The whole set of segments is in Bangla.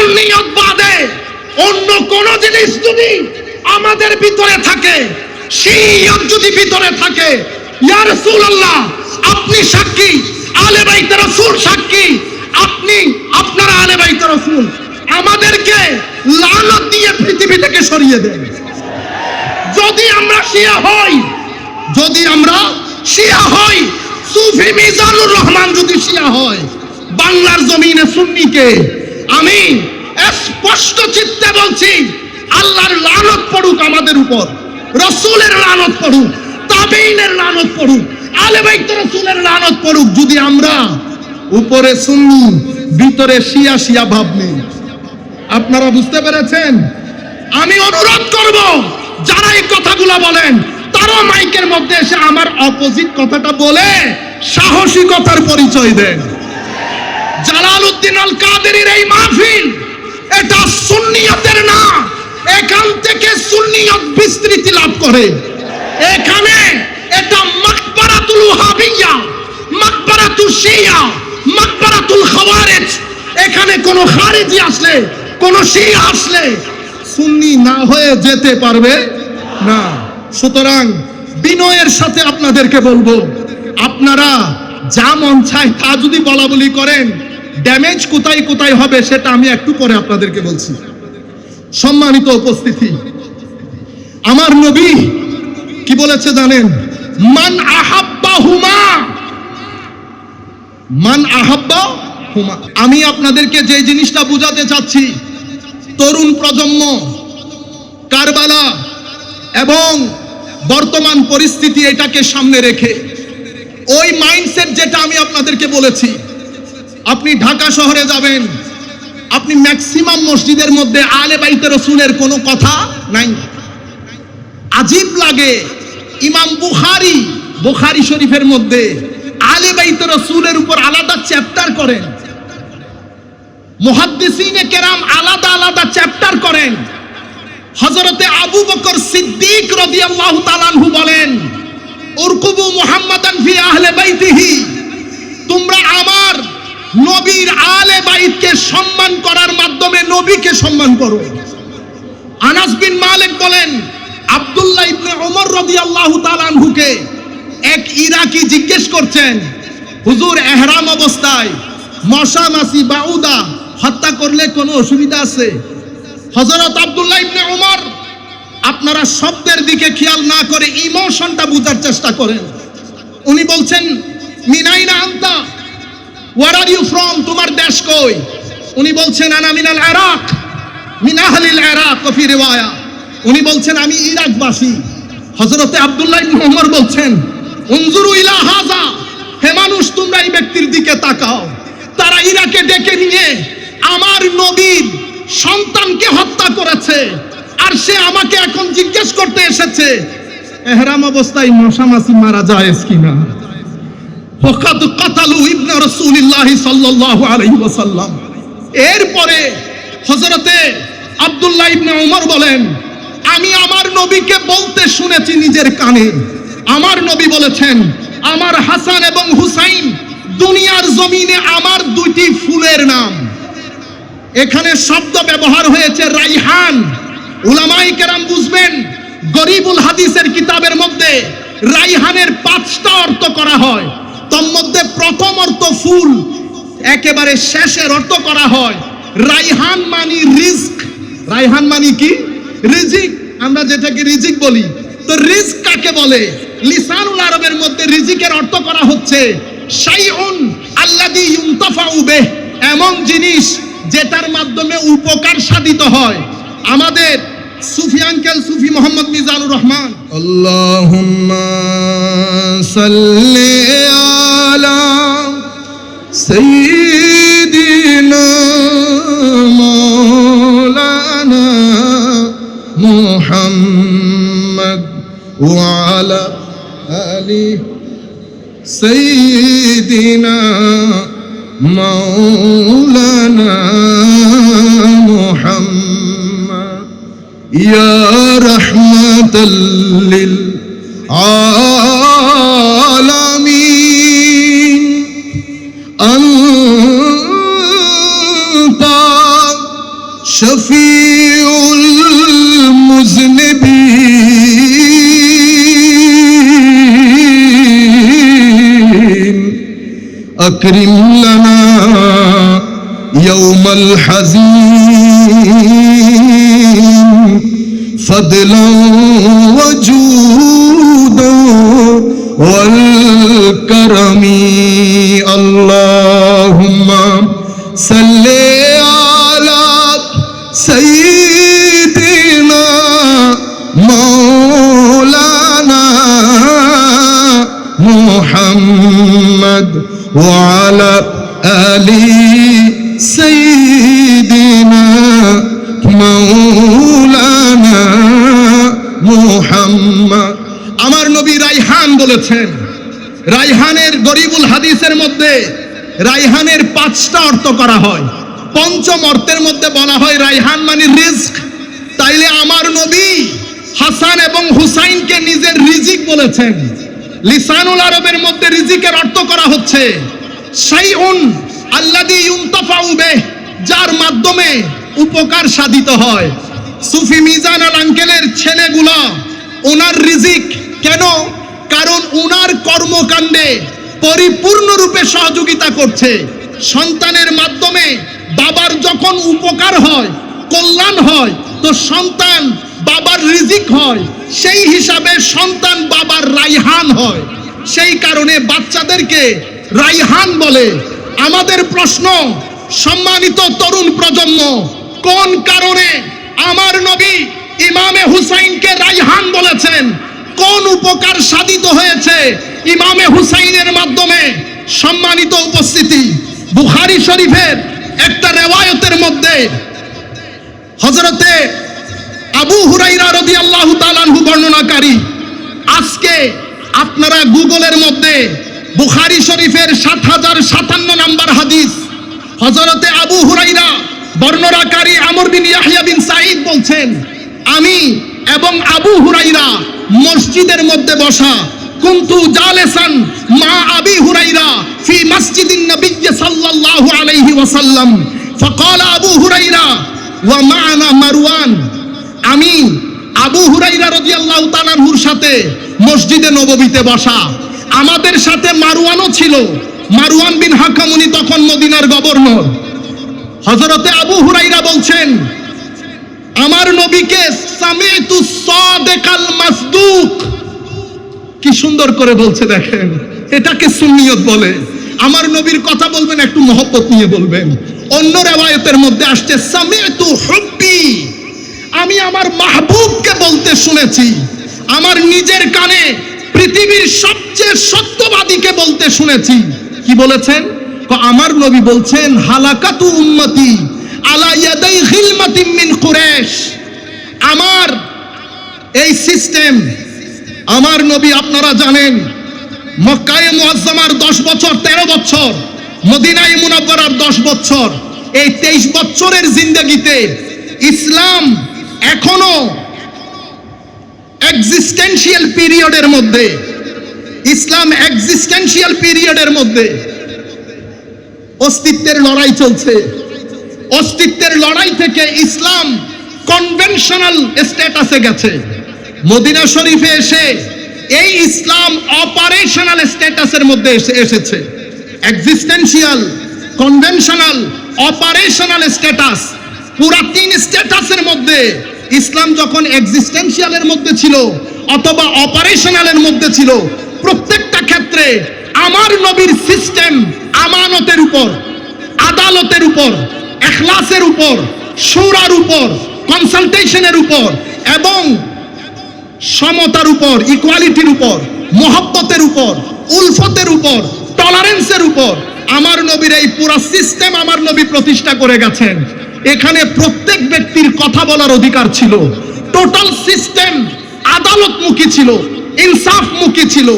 সুন্নিয়ত বাদে অন্য কোন জিনিস যদি আমাদের ভিতরে থাকে, শিয়ত যদি ভিতরে থাকে, ইয়া রাসূলুল্লাহ আপনি সাক্ষী, আলে বাইত রাসূল সাক্ষী, আপনারা আলে বাইত রাসূল, আমাদেরকে লানত দিয়ে পৃথিবী থেকে সরিয়ে দেন। যদি আমরা শিয়া হই, সুফি মিজানুর রহমান যদি শিয়া হয়, বাংলার জমিনে সুন্নিকে আমি স্পষ্ট চিত্তে বলছি, আল্লাহর লানত পড়ুক আমাদের উপর, রাসূলের লানত পড়ুক, তাবেঈনের লানত পড়ুক, আলে বাইত রাসূলের লানত পড়ুক, যদি আমরা উপরে সুন্নি ভিতরে শিয়া শিয়া ভাব নেই। আপনারা বুঝতে পেরেছেন? আমি অনুরোধ করব যারা এই কথাগুলো বলেন তারা মাইকের মধ্যে এসে আমার অপোজিট কথাটা বলে সাহসিকতার পরিচয় দেন। জালালউদ্দিন আল কাদেরীর এই মাহফিল এটা সুন্নিয়তের না, এখান থেকে সুন্নিয়ত বিস্তৃতি লাভ করে। এখানে এটা মাকবারাতুল ওয়াহাবিয়া, মাকবারাতুল শিয়া, মাকবারাতুল খাওয়ারিজ। এখানে কোন খারিজি আসলে, কোন শিয়া আসলে সুন্নি না হয়ে যেতে পারবে না। সুতরাং বিনয়ের সাথে আপনাদেরকে বলবো, আপনারা যা মন চায় তা যদি বলা বলি করেন, ড্যামেজ কোথায় কোথায় হবে সেটা আমি একটু পরে আপনাদেরকে বলছি। সম্মানিত উপস্থিতি, আমার নবী কি বলেছে জানেন? মান আহাব্বাহুমা, মান আহাব্বাহুমা। আমি আপনাদেরকে যে জিনিসটা বুঝাতে চাচ্ছি, তরুণ প্রজন্ম কারবালা এবং বর্তমান পরিস্থিতি এটাকে সামনে রেখে ওই মাইন্ডসেট যেটা আমি আপনাদেরকে বলেছি, আপনি ঢাকা শহরে যাবেন, আপনি ম্যাক্সিমাম মসজিদের মধ্যে আলে বাইতে রাসূলের কোনো কথা নাই। আজীব লাগে, ইমাম বুখারী শরীফের মধ্যে আলে বাইতে রাসূলের উপর আলাদা চ্যাপ্টার করেন, মুহাদ্দিসিনে কেরাম আলাদা আলাদা চ্যাপ্টার করেন। হযরতে আবু বকর সিদ্দিক রাদিয়াল্লাহু তাআলা আনহু বলেন, উরকুবু মুহাম্মাদান ফি আহলে বাইতিহি, তোমরা আমার নবীর আলে বাইতকে সম্মান করার মাধ্যমে নবীকে সম্মান করো। আনাস বিন মালিক বলেন, আব্দুল্লাহ ইবনে ওমর রাদিয়াল্লাহু তাআলা আনহুকে এক ইরাকি জিজ্ঞেস করছেন, হুজুর ইহরাম অবস্থায় মশা মাছি বাউদা হত্যা করলে কোনো অসুবিধা আছে? হযরত আব্দুল্লাহ ইবনে ওমর, আপনারা শব্দের দিকে খেয়াল না করে ইমোশনটা বুঝার চেষ্টা করেন। উনি বলছেন, মিন আইনা আনতা, ওয়ার আর ইউ ফ্রম, তোমার দেশ কই? উনি বলছেন, আনা মিনাল ইরাক, মিন আহলিল ইরাক ফি রিওয়ায়া, উনি বলছেন আমি ইরাকবাসী। হযরতে আব্দুল্লাহ ইবনে ওমর বলছেন, উনজুরু ইলা হাযা, হে মানুষ তোমরা এই ব্যক্তির দিকে তাকাও, তারা ইরাকে ডেকে নিয়ে আমার নবীর সন্তানকে হত্যা করেছে, আর সে আমাকে এখন জিজ্ঞেস করতে এসেছে ইহরাম অবস্থায় মশা মাছি মারা যায় কিনা। ওয়াকাদ কাতালু ইবনে রাসূলিল্লাহ সাল্লাল্লাহু আলাইহি ওয়াসাল্লাম। এরপরে হযরতে আব্দুল্লাহ ইবনে ওমর বলেন, আমি আমার নবীকে বলতে শুনেছি নিজের কানে, আমার নবী বলেছেন, আমার হাসান এবং হুসাইন দুনিয়ার জমিনে আমার দুইটি ফুলের নাম। এখানে শব্দ ব্যবহার হয়েছে রাইহান। উলামায়ে কেরাম বুঝবেন, গরিবুল হাদিসের কিতাবের মধ্যে রাইহানের 5টা অর্থ করা হয়, তার মধ্যে প্রথম অর্থ ফুল, একেবারে শেষের অর্থ করা হয় রাইহান মানে রিজক। রাইহান মানে কি? রিজিক। আমরা যেটাকে রিজিক বলি, তো রিজক কাকে বলে? লিসানুল আরবের মধ্যে রিজিকের অর্থ করা হচ্ছে শাইউন আল্লাযী ইউনতাফাউ বিহি, এমন জিনিস যেটার মাধ্যমে উপকার সাধিত হয়। আমাদের সুফি আঙ্কেল সুফি মোহাম্মদ মিজানুর রহমান, আল্লাহুম্মা সাল্লি আলা সাইয়্যিদিনা মাওলানা মুহাম্মদ ওয়া আলা আলি সাইয়্যিদিনা মাওলানা মুহাম্মদ ইয়া রাহমাতাল লিল আলামিন আনতা শফিউল মুজনিবিন আকরিম লানা ইয়াউমাল হাযিন ফাদলান ওয়া জুদান ওয়াল কারামি আল্লাহুম্মা সাল্লি আলা সাইয়্যিদিনা মাওলানা মুহাম্মদ ওয়া আলা আলি সাইয়্যিদিনা মাওলানা মুহাম্মদ। আমার নবী রাইহান বলেছেন। রাইহানের গরিবুল হাদিসের মধ্যে রাইহানের 5টা অর্থ করা হয়। পঞ্চম অর্থের মধ্যে বলা হয় রাইহান মানে রিজক। তাইলে আমার নবী হাসান এবং হুসাইনকে নিজের রিজিক বলেছেন। লিসানুল আরবের মধ্যে রিজিকের অর্থ করা হচ্ছে শাইউন আল্লাযী ইউনতাফাউ বিহি, যার মাধ্যমে উপকার সাধিত হয়। সুফি মিজান আল আঙ্কেলের ছেলেগুলা ওনার রিজিক কেন? কারণ ওনার কর্মকাণ্ডে পরিপূর্ণরূপে সহযোগিতা করছে। সন্তানের মাধ্যমে বাবার যখন উপকার হয়, কল্যাণ হয়, তো সন্তান বাবার রিজিক হয়। সেই হিসাবে সন্তান বাবার রাইহান হয়। সেই কারণে বাচ্চাদেরকে রাইহান বলে। আমাদের প্রশ্ন, সম্মানিত তরুণ প্রজন্ম, কোন কারণে আমার নবী ইমামে হুসাইনকে রাইহান বলেছেন? কোন উপকার সাধিত হয়েছে ইমামে হুসাইনের মাধ্যমে? সম্মানিত উপস্থিতি, বুখারী শরীফের একটা রিওয়ায়াতের মধ্যে হযরতে আবু হুরায়রা রাদিয়াল্লাহু তাআলা আনহু বর্ণনাকারী। আজকে আপনারা গুগলের মধ্যে বুখারী শরীফের ৭০৫৭ নম্বর হাদিস, হযরতে আবু হুরায়রা বর্ণনাকারী আমর বিন ইয়াহইয়া বিন সাঈদ বলছেন, আমি এবং আবু হুরায়রা মসজিদের মধ্যে বসা, কুনতু জালিসান মা আবি হুরায়রা ফি মসজিদিন নবী সাল্লাল্লাহু আলাইহি ওয়াসাল্লাম ফাকাল আবু হুরায়রা ওয়া মা'ানা মারওয়ান। আমি আবু হুরায়রা রাদিয়াল্লাহু তাআলা আনহুর সাথে মসজিদে নববীতে বসা, আমাদের সাথে মারওয়ানও ছিল। মারওয়ান বিন হাকাম, উনি তখন মদিনার গভর্নর। হযরতে আবু হুরায়রা বলছেন, আমার নবীকে সামি'তু সাদিকাল মাসদুক। কি সুন্দর করে বলছে দেখেন, এটাকে সুন্নিয়ত বলে। আমার নবীর কথা বলবেন একটু মহব্বত নিয়ে বলবেন। অন্য রিওয়ায়াতের মধ্যে আসছে সামি'তু হুব্বি, আমি আমার মাহবুবকে বলতে শুনেছি। আমার নিজের কানে পৃথিবীর সবচেয়ে সত্যবাদীকে বলতে শুনেছি। কি বলেছেন? আমার নবী বলছেন, হালাকাতু উম্মতি আলা ইয়াদাই খিলমাতিন মিন কুরাইশ। আমার এই সিস্টেম, আমার নবী আপনারা জানেন মক্কায়ে মুআজ্জামার 10 বছর 13 বছর, মদিনায়ে মুনাওয়ারার 10 বছর, এই 23 বছরের জিন্দেগিতে ইসলাম এখনো এক্সিস্টেন্সিয়াল পিরিয়ডের মধ্যে, ইসলাম এক্সিস্টেন্সিয়াল পিরিয়ডের মধ্যে অস্তিত্বের লড়াই চলছে। অস্তিত্বের লড়াই থেকে ইসলাম কনভেনশনাল স্ট্যাটাসে গেছে। মদিনা শরীফে এসে এই ইসলাম অপারেশনাল স্ট্যাটাসের মধ্যে এসেছে। এক্সিস্টেন্সিয়াল, কনভেনশনাল, অপারেশনাল স্ট্যাটাস, পুরা 3 স্ট্যাটাসের মধ্যে ইসলাম যখন এক্সিস্টেন্সিয়ালের মধ্যে ছিল অথবা অপারেশনালের মধ্যে ছিল, প্রত্যেকটা ক্ষেত্রে আমার নবীর সিস্টেম আমানতের উপর, আদালতের উপর, ইখলাসের উপর, শুরার উপর, কনসালটেশনের উপর এবং সমতার উপর, ইকুয়ালিটির উপর, মহব্বতের উপর, উলফতের উপর, টলারেন্সের উপর আমার নবীর এই পুরো সিস্টেম আমার নবী প্রতিষ্ঠা করে গেছেন। এখানে প্রত্যেক ব্যক্তির কথা বলার অধিকার ছিল। টোটাল সিস্টেম আদালতমুখী ছিল, ইনসাফমুখী ছিল,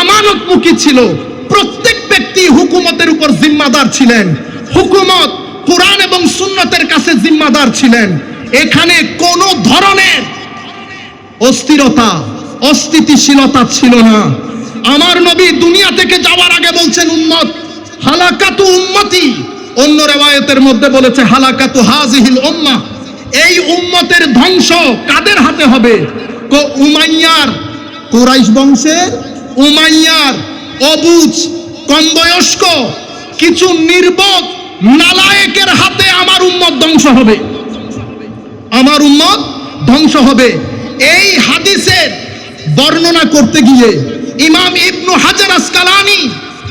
আমানতমুখী ছিল। প্রত্যেক ব্যক্তি হুকুমতের উপর জিম্মাদার ছিলেন। হুকুমত কোরআন এবং সুন্নতের কাছে জিম্মাদার ছিলেন। এখানে কোনো ধরনের অস্থিরতা, অস্থিতিশীলতা ছিল না। আমার নবী দুনিয়া থেকে যাওয়ার আগে বলছেন, উম্মত হালাকাতু উম্মতি। অন্য রিওয়ায়াতের মধ্যে বলেছে হালাকাতু হাযিহিল উম্মাহ, এই উম্মতের ধ্বংস কাদের হাতে হবে? উমাইয়ার, কুরাইশ বংশের উমাইয়ার অবুঝ কম বয়স্ক কিছু নির্বোধ নালায়েকের হাতে আমার উম্মত ধ্বংস হবে, আমার উম্মত ধ্বংস হবে। এই হাদিসের বর্ণনা করতে গিয়ে ইমাম ইবনু হাজার আসকালানি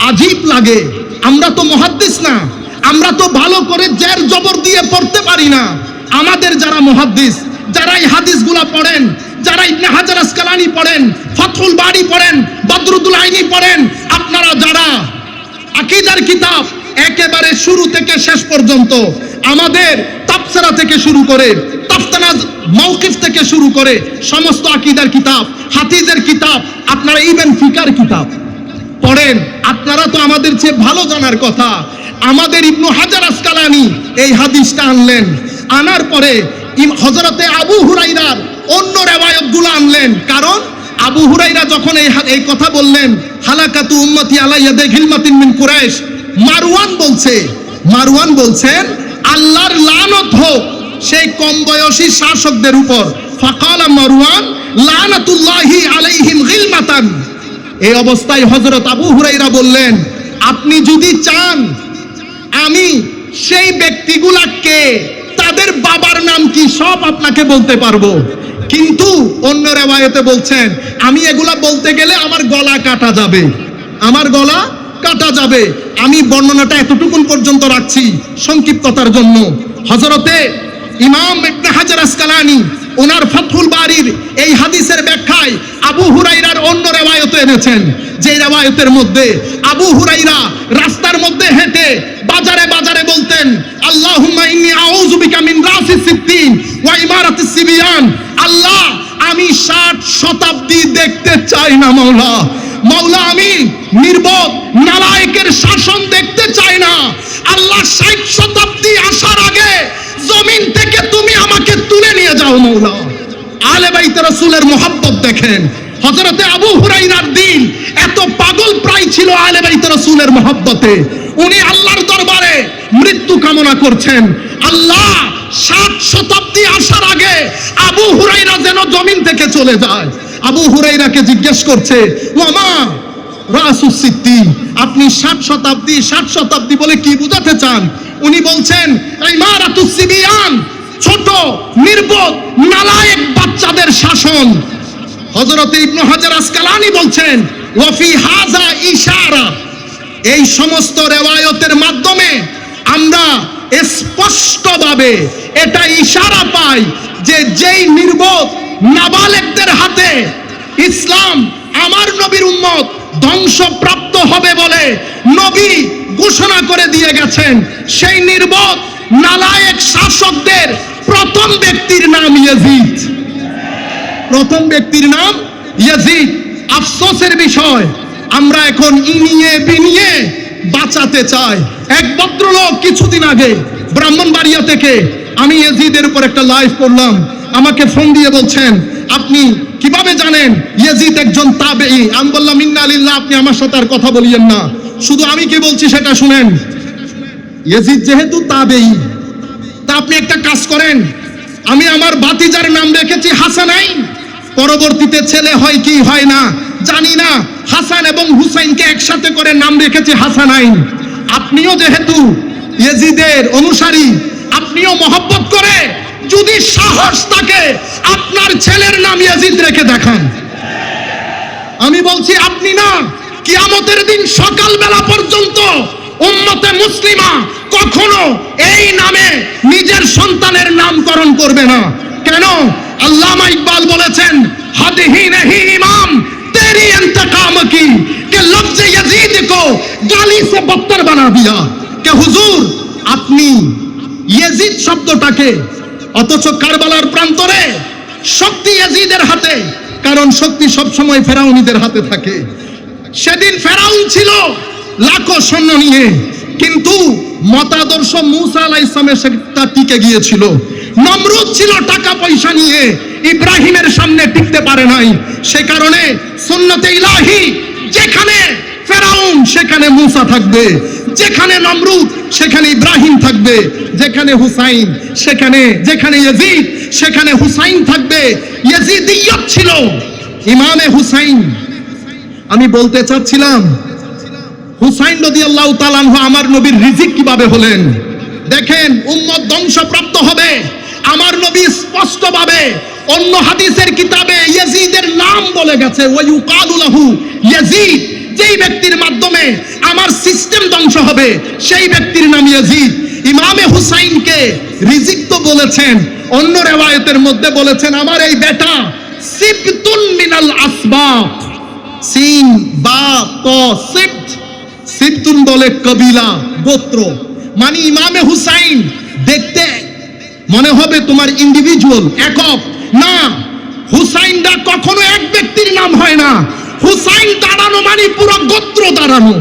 আজীব লাগে। আমরা তো মুহাদ্দিস না, আমরা তো ভালো করে জের জবর দিয়ে পড়তে পারি না। আমাদের যারা মুহাদ্দিস, যারা এই হাদিসগুলা পড়েন, যারা ইবনে হাজার আসকালানি পড়েন, ফাতহুল বারি পড়েন, বদরুদ্দুল আইনি পড়েন, আপনারা যারা আকীদার কিতাব একেবারে শুরু থেকে শেষ পর্যন্ত, আমাদের তাফসীরা থেকে শুরু করে, তাফতানাজ মাওকিফ থেকে শুরু করে সমস্ত আকীদার কিতাব, হাদিসের কিতাব, আপনারা ইবন ফিকার কিতাব পড়েন, আপনারা তো আমাদের চেয়ে ভালো জানার কথা। আমাদের ইবনু হাজার আসকালানি এই হাদিসটা আনলেন, আনার পরে হযরতে আবু হুরায়রার অন্য রিওয়ায়াতগুলো আনলেন। কারণ আবু হুরায়রা যখন এই কথা বললেন, হালাকাতু উম্মতি আলা ইয়াদি গিলমাতিন মিন কুরাইশ, মারওয়ান বলছেন আল্লাহর লানত হোক সেই কম বয়সী শাসকদের উপর। ফাকালা মারওয়ান লানাতুল্লাহি আলাইহিম গিলমাতান। এই অবস্থায় হযরত আবু হুরায়রা বললেন, আপনি যদি চান আমি সেই ব্যক্তিগুলাকে, তাদের বাবার নাম কি সব আপনাকে বলতে পারবো, কিন্তু অন্য রিওয়ায়াতে বলছেন আমি এগুলা বলতে গেলে আমার গলা কাটা যাবে, আমার গলা কাটা যাবে। আমি বর্ণনাটা এতটুকুন পর্যন্ত রাখছি সংক্ষিপ্ততার জন্য। হযরতে ইমাম ইবনে হাজার আসকালানি ওনার ফাতহুল বারির এই হাদিসের ব্যাখ্যায় আবু হুরায়রার অন্য রিওয়ায়াত এনেছেন, যে রিওয়ায়াতের মধ্যে আবু হুরায়রা রাস্তার মধ্যে হেঁটে বাজারে বাজারে বলতেন, আল্লাহুম্মা ইন্নী আউযু বিকা মিন রাসিস সিদ্দিন ওয়া ইমারাতিস সিবিয়ান। আল্লাহ, আমি 60 শতাব্দী দেখতে চাই না মাওলা, মাওলা আমি নির্বোধ নালায়েকের শাসন দেখতে চাই না। আল্লাহ 60 শতাব্দী আসার আগে জমিন থেকে তুমি আমাকে তুলে নিয়ে যাও মাওলা। আলে বাইতে রাসূলের মুহাব্বত দেখেন, হযরতে আবু হুরায়রার দিল এত পাগল প্রায় ছিল আলে বাইতে রাসূলের মুহাব্বতে। উনি আল্লাহর দরবারে মৃত্যু কামনা করছেন, আল্লাহ 60 শতাব্দী আসার আগে আবু হুরায়রা যেন জমিন থেকে চলে যায়। আবু হুরায়রাকে জিজ্ঞেস করছে, ওমা রাসুস সিদ্দিন, আপনি 60 শতাব্দী বলে কি বোঝাতে চান? উনি বলছেন ইমারাতুস সিবিয়ান, ছোট নির্বোধ নালায়েক বাচ্চাদের শাসন। হযরত ইবনে হাজার আসকালানি বলছেন ওয়া ফি হাযা ইশারা, এই সমস্ত রিওয়ায়াতের মাধ্যমে আমরা স্পষ্টভাবে এটা ইশারা পাই যে যেই নির্বোধ নাবালেগদের হাতে ইসলাম আমার নবীর উম্মত ধ্বংসপ্রাপ্ত হবে বলে নবী ঘোষণা করে দিয়ে গেছেন, সেই নির্বোধ নালায়েক শাসকদের প্রথম ব্যক্তির নাম ইয়াজিদ, প্রথম ব্যক্তির নাম ইয়াজিদ। আফসোসের বিষয়, আমরা এখন ইনিয়ে বিনিয়ে বাঁচাতে চাই। এক ভদ্রলোক কিছুদিন আগে ব্রাহ্মণবাড়িয়া থেকে, আমি ইয়াজিদের উপর একটা লাইভ করলাম, আমাকে ফোন দিয়ে বলছেন আপনি কিভাবে জানেন ইয়াজিদ একজন তাবেঈ? আমি বললাম ইন্না লিল্লাহ, আপনি আমার সাথে আর কথা বলিয়েন না, শুধু আমি কি বলছি সেটা শুনেন। ইয়াজিদ যেহেতু তাবেঈ, তা আপনি একটা কাজ করেন, আমি আমার ভাতিজার নাম রেখেছি হাসানাইন, পরবর্তীতে ছেলে হয় কি হয় না জানি না, হাসান এবং হুসাইনকে একসাথে করে নাম রেখেছি হাসানাইন। আপনিও যেহেতু ইয়াজিদের অনুসারী, আপনিও মহব্বত করে যদি সাহস থাকে আপনার ছেলের নাম ইয়াজিদ রেখে দেখান। আমি বলছি আপনি না, কিয়ামতের দিন সকালবেলা পর্যন্ত উম্মতে মুসলিমা কখনো এই নামে নিজের সন্তানের নামকরণ করবে না। কেন? আল্লামা ইকবাল বলেছেন, হদ হি नहीं इमाम तेरी इंतकाम की कि लफ्ज यजीद को गाली से बदतर बना दिया। कि হুজুর, আপনি ইয়াজিদ শব্দটাকে, অথচ কারবালার প্রান্তরে শক্তি ইয়াজিদের হাতে, কারণ শক্তি সবসময় ফেরাউনিদের হাতে থাকে। সেদিন ফেরাউন ছিল লাখো সৈন্য নিয়ে, কিন্তু মতাদর্শ মুসা আলাইহিস সালামের সেটা টিকে গিয়েছিল। নমরুদ ছিল টাকা পয়সা নিয়ে, ইব্রাহিমের সামনে টিকতে পারে নাই। সে কারণে সুন্নতে ইলাহি, যেখানে ফেরাউন সেখানে মুসা থাকবে, যেখানে নমরুদ সেখানে ইব্রাহিম থাকবে, যেখানে হুসাইন যেখানে ইয়াজিদ সেখানে হুসাইন থাকবে। ইয়াজিদিয়ত ছিল ইমামে হুসাইন। আমি বলতে চাচ্ছিলাম হুসাইন রাদিয়াল্লাহু তাআলা আনহু আমার নবীর রিজিক কিভাবে হলেন। দেখেন উম্মত ধ্বংসপ্রাপ্ত হবে, আমার নবী স্পষ্টভাবে অন্য হাদিসের কিতাবে ইয়াজিদের নাম বলে গেছে, ওয়া ইউকালু লাহু ইয়াজিদ, যেই ব্যক্তির মাধ্যমে আমার সিস্টেম ধ্বংস হবে সেই ব্যক্তির নাম ইয়াজিদ। ইমামে হুসাইনকে রিজিক তো বলেছেন, অন্য রিওয়ায়াতের মধ্যে বলেছেন আমার এই বেটা সিবতুন মিনাল আসবাত, সিন বা ত সিবত, সিবতুন বলে কবিলা গোত্র, মানে ইমামে হুসাইন দেখতে মনে হবে তোমার ইন্ডিভিজুয়াল একক, না, হুসাইনটা কখনো এক ব্যক্তির নাম হয় না। হুসাইন দাঁড়ানো মানে পুরো গোত্র দাঁড়ানো।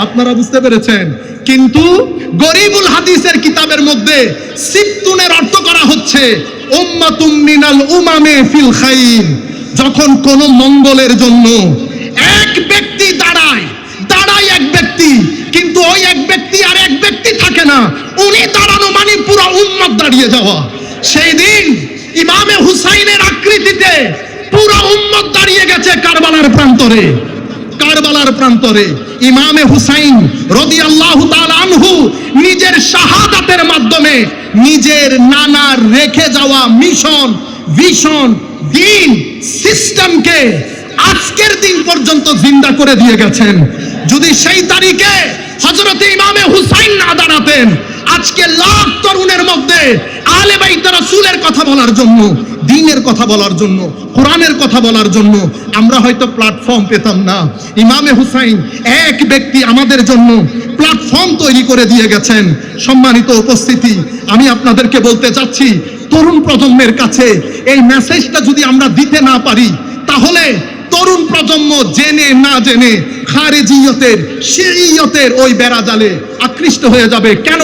আপনারা বুঝতে পেরেছেন? কিন্তু গরিবুল হাদিসের কিতাবের মধ্যে সিবতুনের অর্থ করা হচ্ছে উম্মাতুম মিনাল উমামে ফিল খাইর, যখন কোন মঙ্গলের জন্য এক ব্যক্তি দাঁড়ায় এক ব্যক্তি, কিন্তু ওই এক ব্যক্তি আর এক ব্যক্তি থাকে না, উনি দাঁড়ানো মানে পুরো উম্মত দাঁড়িয়ে যাওয়া। সেই দিন ইমামে হুসাইনের আকৃতিতে পুরো উম্মত দাঁড়িয়ে গেছে কারবালার প্রান্তরে। ইমামে হুসাইন রাদিয়াল্লাহু তাআলা আনহু নিজের শাহাদাতের মাধ্যমে নিজের নানার রেখে যাওয়া মিশন, ভিশন, দিন, সিস্টেমকে আজকের দিন পর্যন্ত জিন্দা করে দিয়ে গেছেন। যদি সেই তারিখে হযরত ইমামে হুসাইন না দাঁড়াতেন, আজকে লাখ তরুণের মধ্যে আহলে বাইত রাসূলের কথা বলার জন্য, দ্বীনের কথা বলার জন্য, কোরআনের কথা বলার জন্য আমরা হয়তো প্ল্যাটফর্ম পেতাম না। ইমামে হুসাইন এক ব্যক্তি আমাদের জন্য প্ল্যাটফর্ম তৈরি করে দিয়ে গেছেন। সম্মানিত উপস্থিতি, আমি আপনাদেরকে বলতে চাচ্ছি তরুণ প্রজন্মের কাছে এই মেসেজটা যদি আমরা দিতে না পারি, তাহলে তরুণ প্রজন্ম জেনে না জেনে খারেজিয়তের, শিইয়তের ওই বেড়াজালে আকৃষ্ট হয়ে যাবে। কেন?